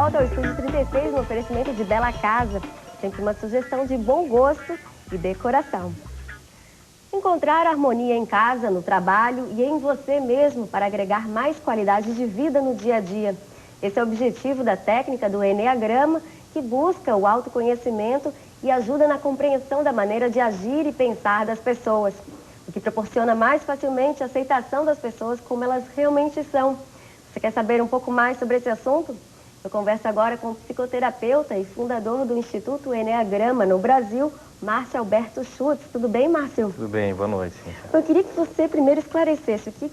volta ao Estúdio 36 no oferecimento de Bela Casa, sempre uma sugestão de bom gosto e decoração. Encontrar harmonia em casa, no trabalho e em você mesmo para agregar mais qualidade de vida no dia a dia. Esse é o objetivo da técnica do Eneagrama, que busca o autoconhecimento e ajuda na compreensão da maneira de agir e pensar das pessoas, o que proporciona mais facilmente a aceitação das pessoas como elas realmente são. Você quer saber um pouco mais sobre esse assunto? Eu converso agora com o psicoterapeuta e fundador do Instituto Eneagrama no Brasil, Márcio Alberto Schutz. Tudo bem, Márcio? Tudo bem, boa noite. Eu queria que você primeiro esclarecesse o que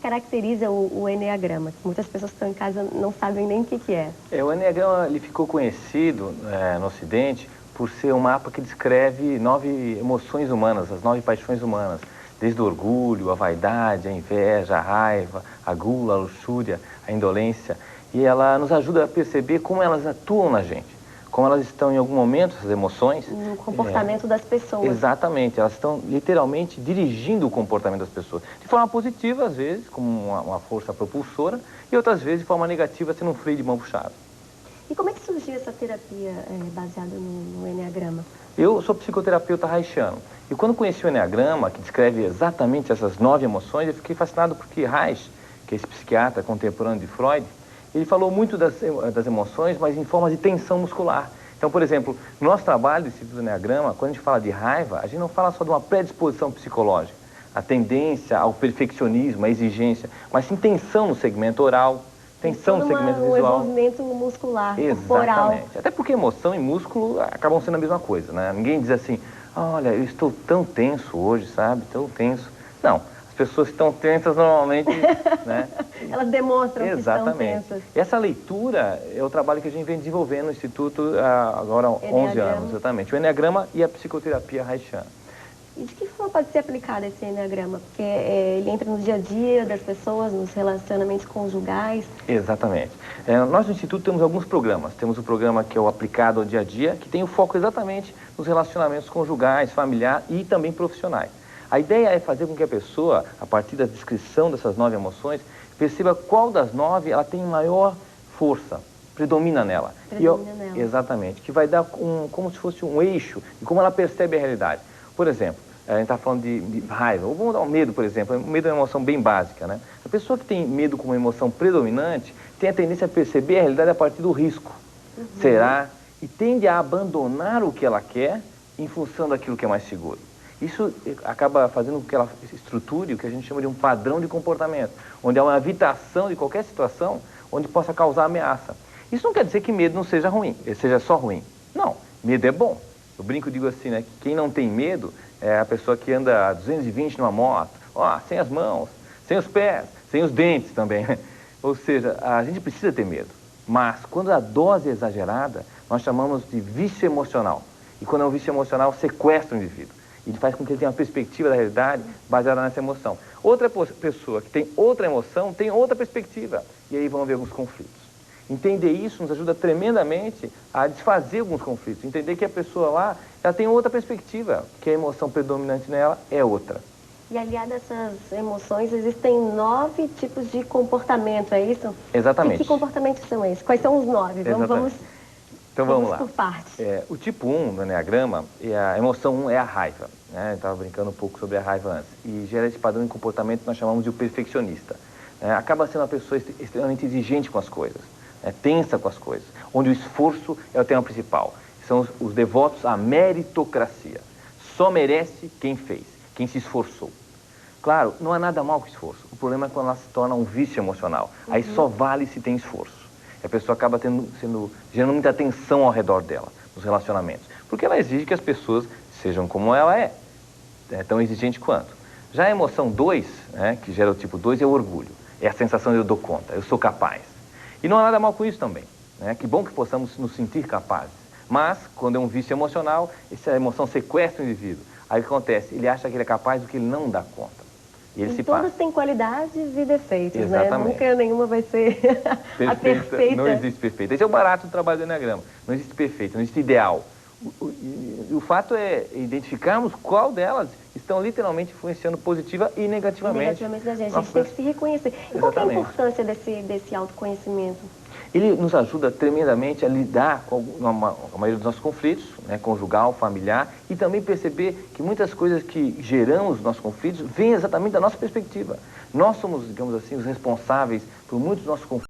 caracteriza o Eneagrama. Muitas pessoas que estão em casa não sabem nem o que é. O Eneagrama ele ficou conhecido no Ocidente por ser um mapa que descreve 9 emoções humanas, as 9 paixões humanas. Desde o orgulho, a vaidade, a inveja, a raiva, a gula, a luxúria, a indolência. E ela nos ajuda a perceber como elas atuam na gente, como elas estão em algum momento, essas emoções... No comportamento das pessoas. Exatamente, elas estão literalmente dirigindo o comportamento das pessoas. De forma positiva, às vezes, como uma força propulsora, e outras vezes de forma negativa, sendo um freio de mão puxado. E como é que surgiu essa terapia baseada no Eneagrama? Eu sou psicoterapeuta haitiano. E quando conheci o Eneagrama, que descreve exatamente essas 9 emoções, eu fiquei fascinado porque Reich, que é esse psiquiatra contemporâneo de Freud, ele falou muito das emoções, mas em forma de tensão muscular. Então, por exemplo, no nosso trabalho do Instituto Eneagrama, quando a gente fala de raiva, a gente não fala só de uma predisposição psicológica, a tendência ao perfeccionismo, à exigência, mas sim tensão no segmento oral, tensão no segmento visual. Um envolvimento muscular, corporal. Exatamente. Até porque emoção e músculo acabam sendo a mesma coisa, né? Ninguém diz assim, olha, eu estou tão tenso hoje, sabe? Tão tenso. Não, as pessoas que estão tensas normalmente, né? Elas demonstram Exatamente. Que estão tensas. E essa leitura é o trabalho que a gente vem desenvolvendo no Instituto agora há 11 anos, exatamente. O Eneagrama e a psicoterapia haitiana. E de que forma pode ser aplicado esse Eneagrama? Porque ele entra no dia a dia das pessoas, nos relacionamentos conjugais. Exatamente. Nós no Instituto temos alguns programas. Temos o programa que é o aplicado ao dia a dia, que tem o foco exatamente nos relacionamentos conjugais, familiares e também profissionais. A ideia é fazer com que a pessoa, a partir da descrição dessas 9 emoções, perceba qual das 9 ela tem maior força, predomina nela. Nela. Exatamente, que vai dar como se fosse um eixo de como ela percebe a realidade. Por exemplo, a gente está falando de raiva, ou vamos dar um medo, por exemplo. O medo é uma emoção bem básica, né? A pessoa que tem medo como emoção predominante tem a tendência a perceber a realidade a partir do risco. Será? E tende a abandonar o que ela quer em função daquilo que é mais seguro. Isso acaba fazendo com que ela estruture o que a gente chama de um padrão de comportamento, onde há uma evitação de qualquer situação onde possa causar ameaça. Isso não quer dizer que medo não seja ruim, seja só ruim. Não, medo é bom. Eu brinco e digo assim, né, que quem não tem medo é a pessoa que anda a 220 numa moto, sem as mãos, sem os pés, sem os dentes também. Ou seja, a gente precisa ter medo. Mas quando a dose é exagerada, nós chamamos de vício emocional. E quando é um vício emocional, sequestra o indivíduo. Ele faz com que ele tenha uma perspectiva da realidade baseada nessa emoção. Outra pessoa que tem outra emoção tem outra perspectiva. E aí vão haver alguns conflitos. Entender isso nos ajuda tremendamente a desfazer alguns conflitos. Entender que a pessoa lá, ela tem outra perspectiva, que a emoção predominante nela é outra. E aliado a essas emoções, existem 9 tipos de comportamento, é isso? Exatamente. E que comportamentos são esses? Quais são os 9? Então vamos lá. Por partes. O tipo 1 do Eneagrama, a emoção 1 é a raiva. Né? Eu estava brincando um pouco sobre a raiva antes. E gera esse padrão de comportamento que nós chamamos de o perfeccionista. Acaba sendo uma pessoa extremamente exigente com as coisas, tensa com as coisas, onde o esforço é o tema principal. São os devotos à meritocracia. Só merece quem fez, quem se esforçou. Claro, não há nada mal com esforço. O problema é quando ela se torna um vício emocional. Aí só vale se tem esforço. A pessoa acaba gerando muita tensão ao redor dela, nos relacionamentos. Porque ela exige que as pessoas sejam como ela é, tão exigente quanto. Já a emoção 2, que gera o tipo 2, é o orgulho. É a sensação de eu dou conta, eu sou capaz. E não há nada mal com isso também. Que bom que possamos nos sentir capazes. Mas, quando é um vício emocional, essa emoção sequestra o indivíduo. Aí o que acontece? Ele acha que ele é capaz do que ele não dá conta. E ele se passa. Todas têm qualidades e defeitos, Exatamente. né? Nunca nenhuma vai ser a perfeita. Não existe perfeita. Esse é o barato do trabalho do Eneagrama. Não existe perfeito, não existe ideal. O fato é identificarmos qual delas estão literalmente influenciando positiva e negativamente. Negativamente da gente. A gente tem que se reconhecer. E qual que é a importância desse autoconhecimento? Ele nos ajuda tremendamente a lidar com a maioria dos nossos conflitos, né, conjugal, familiar, e também perceber que muitas coisas que geramos nos nossos conflitos vêm exatamente da nossa perspectiva. Nós somos, digamos assim, os responsáveis por muitos dos nossos conflitos.